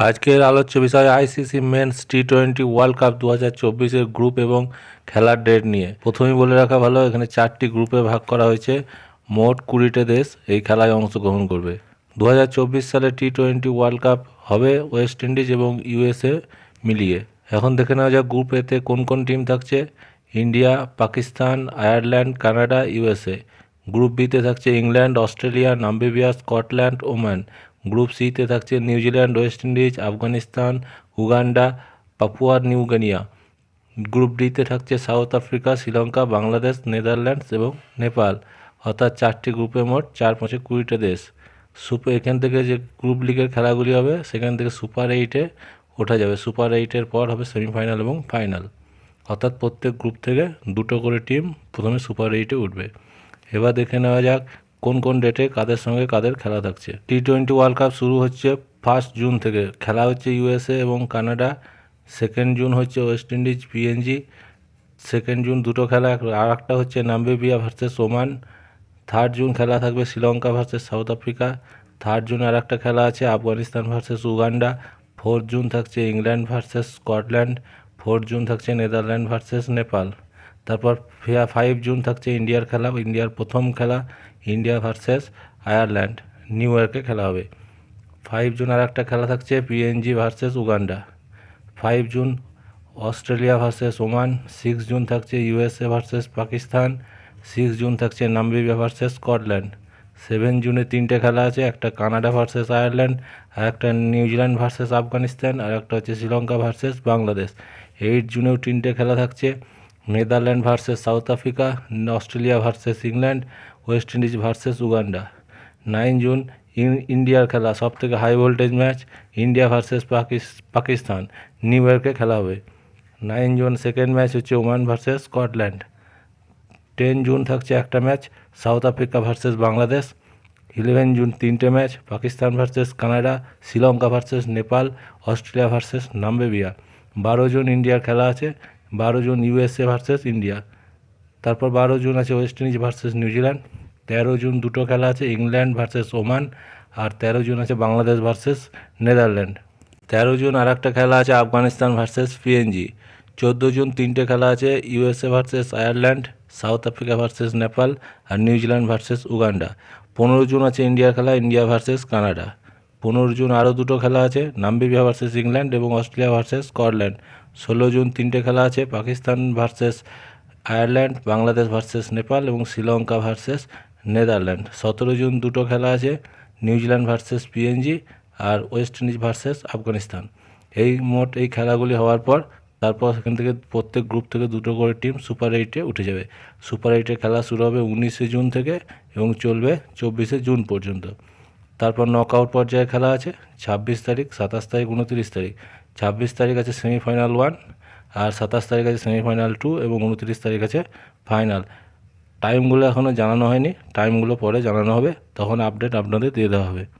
আজকের আলোচ্য বিষয় আইসিসি মেন্স টি-20 ওয়ার্ল্ড কাপ 2024-এর গ্রুপ এবং খেলার ডেট নিয়ে। প্রথমেই বলে রাখা ভালো, এখানে 4টি গ্রুপে ভাগ করা হয়েছে। মোট 20টে দেশ এই খেলায় অংশগ্রহণ করবে। 2024 সালে টি-20 ওয়ার্ল্ড কাপ হবে ওয়েস্ট ইন্ডিজ এবং ইউএসএ মিলিয়ে। এখন দেখে নেওয়া যাক গ্রুপ এতে কোন কোন টিম থাকছে। India, Pakistan, Ireland, Canada, USA. Group বিতে থাকছে England, Australia, Namibia, Scotland, Oman. Group সিতে থাকছে New Zealand, West Indies, Afghanistan, Uganda, Papua new Guinea. Group ডিতে থাকছে south Africa, Sri Lanka, Bangladesh, Netherlands এবং নেপাল। অর্থাৎ 4টি গ্রুপে মোট 4×5 20টা দেশ। এখান থেকে যে গ্রুপ লিগের খেলাগুলি হবে সেখান থেকে সুপার 8-এ ওঠা যাবে। সুপার 8-এর পর হবে সেমিফাইনাল এবং ফাইনাল। অর্থাৎ প্রত্যেক গ্রুপ থেকে 2টো করে টিম প্রথমে সুপার 8-এ উঠবে। এবার দেখে নেওয়া যাক কোন কোন ডেটে কাদের সঙ্গে কাদের খেলা থাকছে। টি-20 ওয়ার্ল্ড কাপ শুরু হচ্ছে 1 জুন থেকে। খেলা হচ্ছে ইউএসএ এবং কানাডা। 2 জুন হচ্ছে ওয়েস্ট ইন্ডিজ পিএনজি। 2 জুন দুটো খেলা, আর একটা হচ্ছে নামিবিয়া ভার্সেস ওমান। 3 জুন খেলা থাকবে Sri Lanka versus South Africa. 3 June আর একটা খেলা আছে আফগানিস্তান ভার্সেস উগান্ডা। 4 জুন থাকছে ইংল্যান্ড ভার্সেস স্কটল্যান্ড। 4 জুন থাকছে নেদারল্যান্ড ভার্সেস নেপাল। তারপর 5 জুন থাকছে ইন্ডিয়ার খেলা, ইন্ডিয়ার প্রথম খেলা ইন্ডিয়া ভার্সেস আয়ারল্যান্ড, নিউ ইয়র্কে খেলা হবে। 5 জুন আর একটা খেলা থাকছে PNG versus Uganda. 5 June Australia versus Oman. 6 June থাকছে ইউএসএ ভার্সেস পাকিস্তান। 6 জুন থাকছে নামিবিয়া ভার্সেস স্কটল্যান্ড। 7 জুনে 3টে খেলা আছে, একটা কানাডা ভার্সেস আয়ারল্যান্ড, আর একটা নিউজিল্যান্ড ভার্সেস আফগানিস্তান, আর একটা হচ্ছে শ্রীলঙ্কা ভার্সেস বাংলাদেশ। 8 জুনেও 3টে খেলা থাকছে, Netherland versus South Africa, Australia versus England, West Indies versus Uganda. 9 June ইন্ডিয়ার খেলা, সব থেকে high voltage match, India versus Pakistan, New ইয়র্কে খেলা হবে। 9 জুন সেকেন্ড ম্যাচ হচ্ছে ওমান ভার্সেস স্কটল্যান্ড। 10 জুন থাকছে একটা match, South Africa versus Bangladesh. 11 June 3টে match, Pakistan versus Canada, Sri Lanka versus Nepal, Australia versus Namibia. 12 June ইন্ডিয়ার খেলা আছে, 12 জুন ইউএসএ ভার্সেস ইন্ডিয়া। তারপর 12 জুন আছে West Indies versus New Zealand. 13 June দুটো খেলা আছে, ইংল্যান্ড ভার্সেস ওমান। আর 13 জুন আছে বাংলাদেশ ভার্সেস নেদারল্যান্ড। 13 জুন আর একটা খেলা আছে আফগানিস্তান ভার্সেস পিএনজি। 14 জুন 3টে খেলা আছে, USA versus Ireland, South Africa versus Nepal, আর নিউজিল্যান্ড ভার্সেস উগান্ডা। 15 জুন আছে ইন্ডিয়ার খেলা, ইন্ডিয়া ভার্সেস কানাডা। 15 জুন আরও দুটো খেলা আছে, নামিবিয়া ভার্সেস ইংল্যান্ড এবং অস্ট্রেলিয়া ভার্সেস স্কটল্যান্ড। 16 জুন 3টে খেলা আছে, Pakistan versus Ireland, Bangladesh versus Nepal এবং শ্রীলঙ্কা ভার্সেস নেদারল্যান্ড। 17 জুন দুটো খেলা আছে, নিউজিল্যান্ড ভার্সেস পিএনজি আর ওয়েস্ট ইন্ডিজ ভার্সেস আফগানিস্তান। মোট এই খেলাগুলি হওয়ার পর তারপর সেখান থেকে প্রত্যেক গ্রুপ থেকে 2টো করে টিম সুপার 8-এ উঠে যাবে। সুপার 8-এর খেলা শুরু হবে 19শে জুন থেকে এবং চলবে 24শে জুন পর্যন্ত। তারপর নকআউট পর্যায়ে খেলা আছে 26 তারিখ, 27 তারিখ, 29 তারিখ। 26 তারিখ আছে সেমিফাইনাল 1, আর 27 তারিখ আছে সেমিফাইনাল 2 এবং 29 তারিখ আছে ফাইনাল। টাইমগুলো এখনও জানানো হয়নি, টাইমগুলো পরে জানানো হবে, তখন আপডেট আপনাদের দিয়ে দেওয়া হবে।